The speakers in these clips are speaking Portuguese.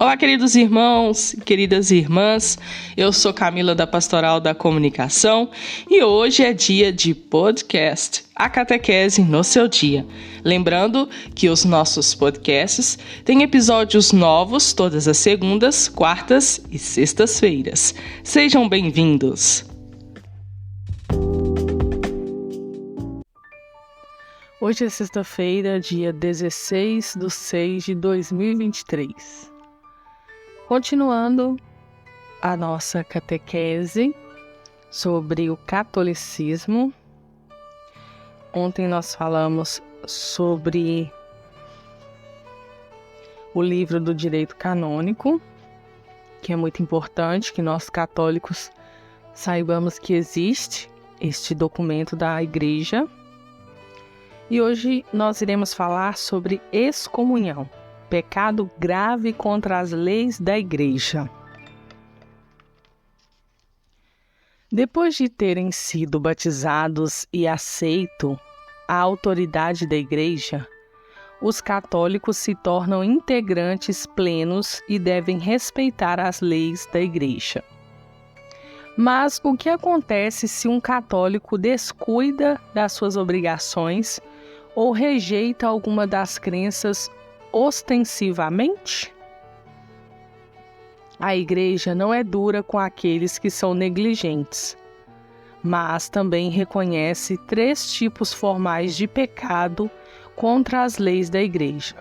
Olá, queridos irmãos e queridas irmãs, eu sou Camila da Pastoral da Comunicação e hoje é dia de podcast, a catequese no seu dia. Lembrando que os nossos podcasts têm episódios novos todas as segundas, quartas e sextas-feiras. Sejam bem-vindos! Hoje é sexta-feira, dia 16/6/2023. Continuando a nossa catequese sobre o catolicismo. Ontem nós falamos sobre o livro do direito canônico, que é muito importante que nós católicos saibamos que existe este documento da Igreja. E hoje nós iremos falar sobre excomunhão, pecado grave contra as leis da Igreja. Depois de terem sido batizados e aceito a autoridade da Igreja, os católicos se tornam integrantes plenos e devem respeitar as leis da Igreja. Mas o que acontece se um católico descuida das suas obrigações ou rejeita alguma das crenças ostensivamente? A Igreja não é dura com aqueles que são negligentes, mas também reconhece 3 tipos formais de pecado contra as leis da Igreja: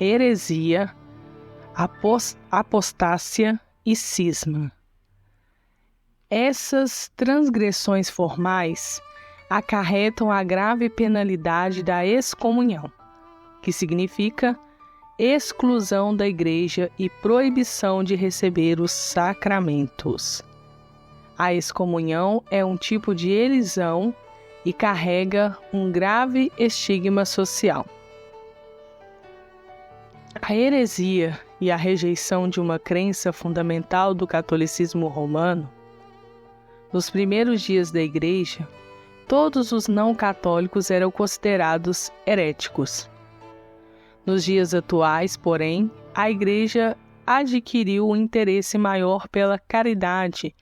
heresia, apostásia e cisma. Essas transgressões formais acarretam a grave penalidade da excomunhão, que significa exclusão da Igreja e proibição de receber os sacramentos. A excomunhão é um tipo de elisão e carrega um grave estigma social. A heresia e a rejeição de uma crença fundamental do catolicismo romano. Nos primeiros dias da Igreja, todos os não-católicos eram considerados heréticos. Nos dias atuais, porém, a Igreja adquiriu um interesse maior pela caridade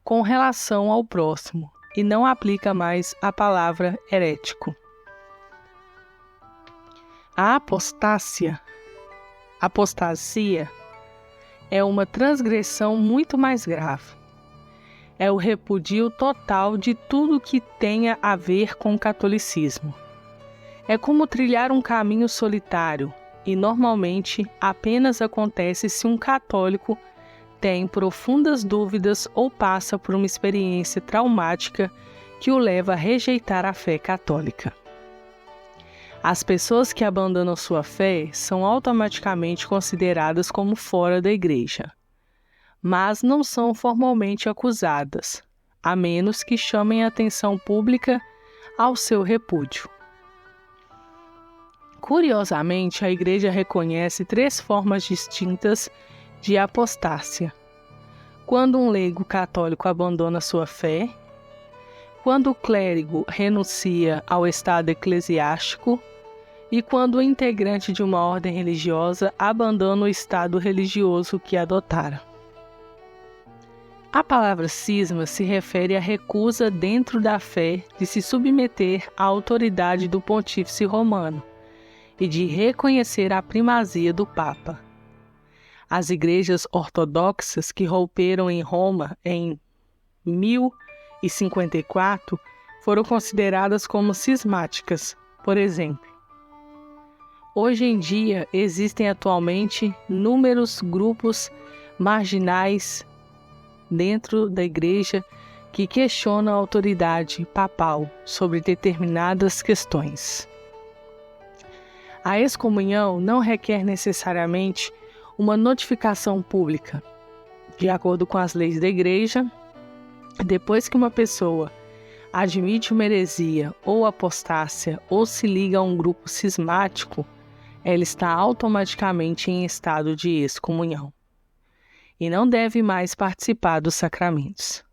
com relação ao próximo e não aplica mais a palavra herético. A apostasia é uma transgressão muito mais grave. É o repudio total de tudo que tenha a ver com o catolicismo. É como trilhar um caminho solitário e normalmente apenas acontece se um católico tem profundas dúvidas ou passa por uma experiência traumática que o leva a rejeitar a fé católica. As pessoas que abandonam sua fé são automaticamente consideradas como fora da Igreja, mas não são formalmente acusadas, a menos que chamem a atenção pública ao seu repúdio. Curiosamente, a Igreja reconhece 3 formas distintas de apostásia: quando um leigo católico abandona sua fé, quando o clérigo renuncia ao estado eclesiástico e quando o integrante de uma ordem religiosa abandona o estado religioso que adotara. A palavra cisma se refere à recusa dentro da fé de se submeter à autoridade do pontífice romano e de reconhecer a primazia do Papa. As igrejas ortodoxas que romperam em Roma em 1054 foram consideradas como cismáticas, por exemplo. Hoje em dia, existem atualmente inúmeros grupos marginais dentro da Igreja que questionam a autoridade papal sobre determinadas questões. A excomunhão não requer necessariamente uma notificação pública. De acordo com as leis da Igreja, depois que uma pessoa admite uma heresia ou apostásia ou se liga a um grupo cismático, ela está automaticamente em estado de excomunhão e não deve mais participar dos sacramentos.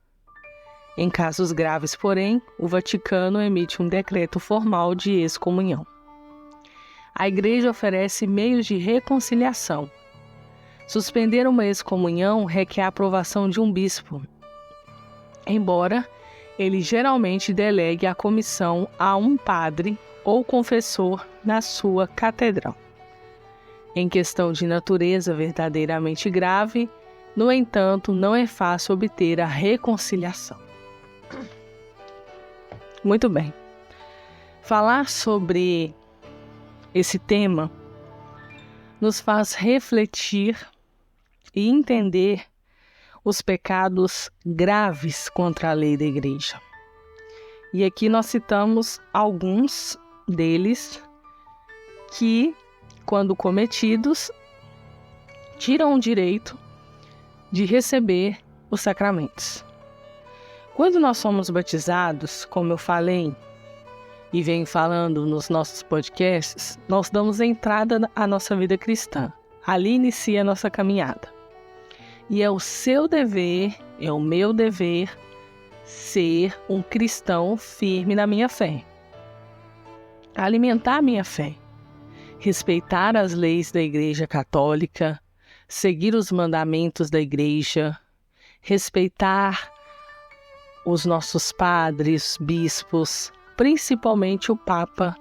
Em casos graves, porém, o Vaticano emite um decreto formal de excomunhão. a Igreja oferece meios de reconciliação. Suspender uma excomunhão requer a aprovação de um bispo, embora ele geralmente delegue a comissão a um padre ou confessor na sua catedral. Em questão de natureza verdadeiramente grave, no entanto, não é fácil obter a reconciliação. Muito bem. Falar sobre esse tema nos faz refletir e entender os pecados graves contra a lei da igreja. E aqui nós citamos alguns deles que, quando cometidos, tiram o direito de receber os sacramentos. Quando nós somos batizados, como eu falei e venho falando nos nossos podcasts, nós damos entrada à nossa vida cristã. Ali inicia a nossa caminhada. E é o seu dever, é o meu dever, ser um cristão firme na minha fé. Alimentar a minha fé. Respeitar as leis da Igreja Católica, seguir os mandamentos da Igreja, respeitar os nossos padres, bispos, principalmente o Papa,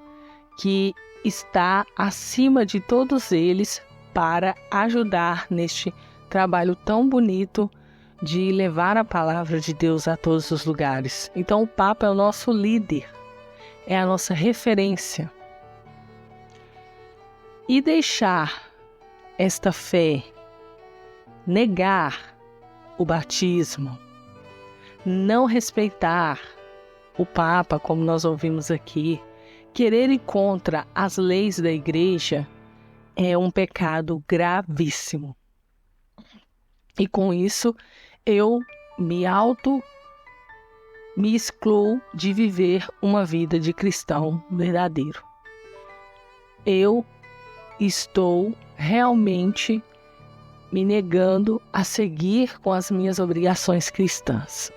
que está acima de todos eles para ajudar neste trabalho tão bonito de levar a palavra de Deus a todos os lugares. Então o Papa é o nosso líder, é a nossa referência. E deixar esta fé, negar o batismo, não respeitar o Papa, como nós ouvimos aqui, querer ir contra as leis da igreja, é um pecado gravíssimo. E com isso, eu me excluo de viver uma vida de cristão verdadeiro. Eu estou realmente me negando a seguir com as minhas obrigações cristãs.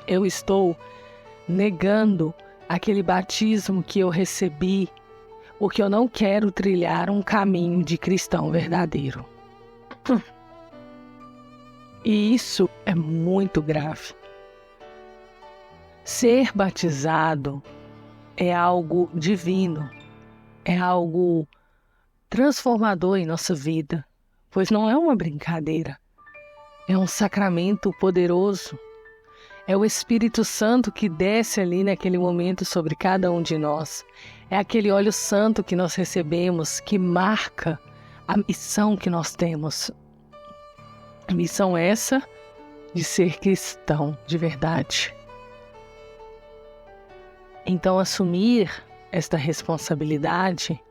Eu estou negando aquele batismo que eu recebi, porque eu não quero trilhar um caminho de cristão verdadeiro. E isso é muito grave. Ser batizado é algo divino, é algo transformador em nossa vida, pois não é uma brincadeira, é um sacramento poderoso. É o Espírito Santo que desce ali naquele momento sobre cada um de nós. É aquele óleo santo que nós recebemos, que marca a missão que nós temos. A missão essa de ser cristão de verdade. Então, assumir esta responsabilidade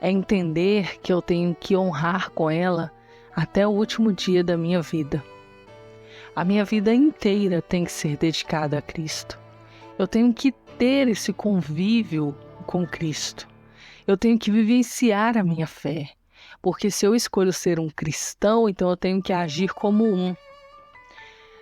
é entender que eu tenho que honrar com ela até o último dia da minha vida. A minha vida inteira tem que ser dedicada a Cristo. Eu tenho que ter esse convívio com Cristo. Eu tenho que vivenciar a minha fé. Porque se eu escolho ser um cristão, então eu tenho que agir como um.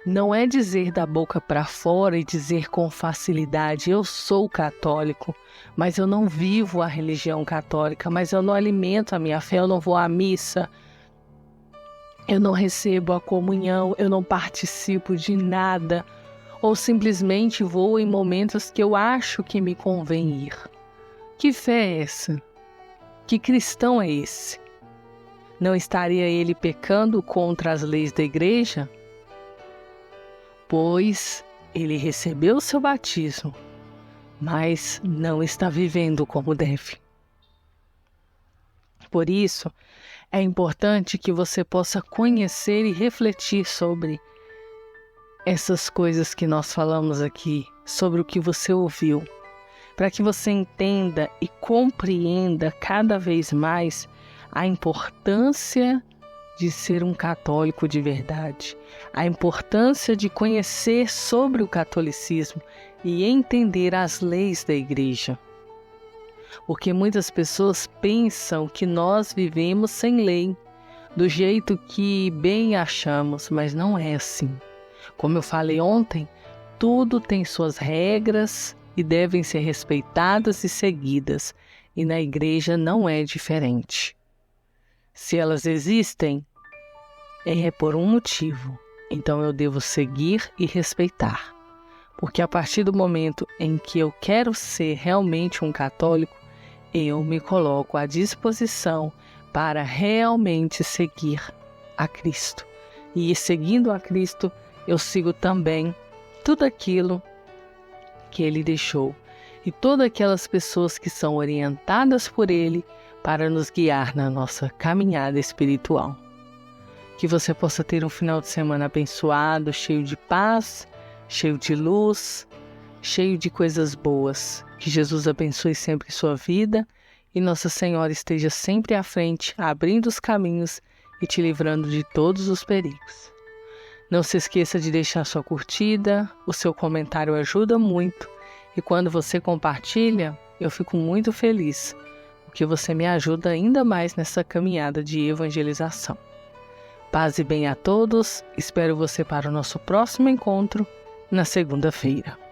Não é dizer da boca para fora e dizer com facilidade, eu sou católico, mas eu não vivo a religião católica, mas eu não alimento a minha fé, eu não vou à missa, eu não recebo a comunhão, eu não participo de nada, ou simplesmente vou em momentos que eu acho que me convém ir. Que fé é essa? Que cristão é esse? Não estaria ele pecando contra as leis da igreja? Pois ele recebeu o seu batismo, mas não está vivendo como deve. Por isso, é importante que você possa conhecer e refletir sobre essas coisas que nós falamos aqui, sobre o que você ouviu, para que você entenda e compreenda cada vez mais a importância de ser um católico de verdade, a importância de conhecer sobre o catolicismo e entender as leis da igreja. Porque muitas pessoas pensam que nós vivemos sem lei, do jeito que bem achamos, mas não é assim. Como eu falei ontem, tudo tem suas regras e devem ser respeitadas e seguidas. E na igreja não é diferente. Se elas existem, é por um motivo. Então eu devo seguir e respeitar. Porque a partir do momento em que eu quero ser realmente um católico, eu me coloco à disposição para realmente seguir a Cristo. E seguindo a Cristo, eu sigo também tudo aquilo que Ele deixou e todas aquelas pessoas que são orientadas por Ele para nos guiar na nossa caminhada espiritual. Que você possa ter um final de semana abençoado, cheio de paz, cheio de luz, cheio de coisas boas. Que Jesus abençoe sempre sua vida e Nossa Senhora esteja sempre à frente, abrindo os caminhos e te livrando de todos os perigos. Não se esqueça de deixar sua curtida, o seu comentário ajuda muito e quando você compartilha, eu fico muito feliz, porque você me ajuda ainda mais nessa caminhada de evangelização. Paz e bem a todos, espero você para o nosso próximo encontro na segunda-feira.